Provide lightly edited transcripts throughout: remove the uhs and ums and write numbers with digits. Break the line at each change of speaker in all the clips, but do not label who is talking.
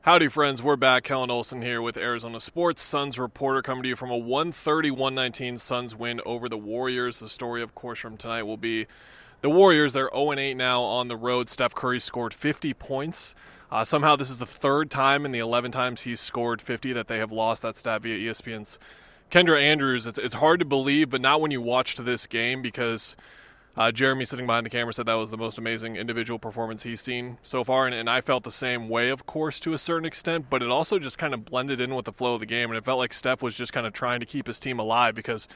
Howdy, friends. We're back. Kellan Olson here with Arizona Sports Suns reporter, coming to you from a 130-119 Suns win over the Warriors. The story, of course, from tonight will be the Warriors. They're 0-8 now on the road. Steph Curry scored 50 points. Somehow this is the third time in the 11 times he's scored 50 that they have lost. That stat via ESPN's Kendra Andrews. It's hard to believe, but not when you watched this game, because Jeremy, sitting behind the camera, said that was the most amazing individual performance he's seen so far, and I felt the same way, of course, to a certain extent, but it also just kind of blended in with the flow of the game, and it felt like Steph was just kind of trying to keep his team alive, because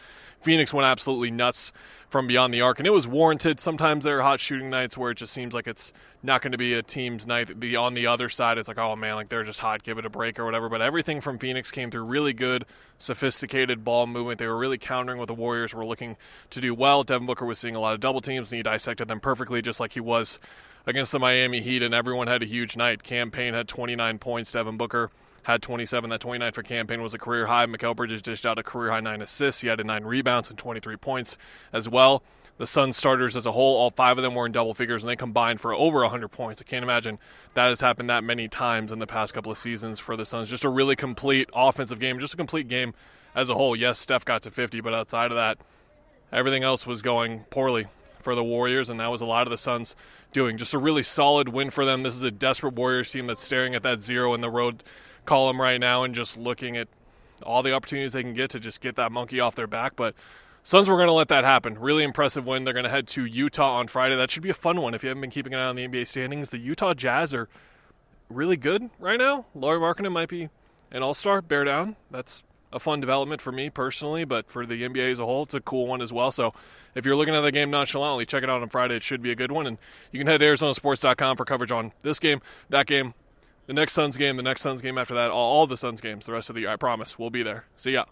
Phoenix went absolutely nuts from beyond the arc, and it was warranted. Sometimes there are hot shooting nights where it just seems like it's not going to be a team's night. On the other side, it's like, oh man, like they're just hot, give it a break or whatever, but everything from Phoenix came through really good, sophisticated ball movement. They were really countering what the Warriors were looking to do well. Devin Booker was seeing a lot of double teams, and he dissected them perfectly, just like he was against the Miami Heat, and everyone had a huge night. Cam Payne had 29 points. Devin Booker had 27. That 29 for Cam Payne was a career high. Mikal Bridges dished out a career high 9 assists. He had 9 rebounds and 23 points as well. The Suns starters as a whole, all 5 of them were in double figures, and they combined for over 100 points. I can't imagine that has happened that many times in the past couple of seasons for the Suns. Just a really complete offensive game, just a complete game as a whole. Yes, Steph got to 50, but outside of that, everything else was going poorly for the Warriors, and that was a lot of the Suns doing. Just a really solid win for them. This is a desperate Warriors team that's staring at that 0 in the road column right now and just looking at all the opportunities they can get to just get that monkey off their back, but Suns were going to let that happen. Really impressive win. They're going to head to Utah on Friday. That should be a fun one if you haven't been keeping an eye on the NBA standings. The Utah Jazz are really good right now. Lauri Markkanen might be an all-star. Bear down. That's a fun development for me personally, but for the NBA as a whole, it's a cool one as well. So if you're looking at the game nonchalantly, check it out on Friday. It should be a good one. And you can head to ArizonaSports.com for coverage on this game, that game, the next Suns game, the next Suns game after that, all the Suns games the rest of the year. I promise. We'll be there. See ya.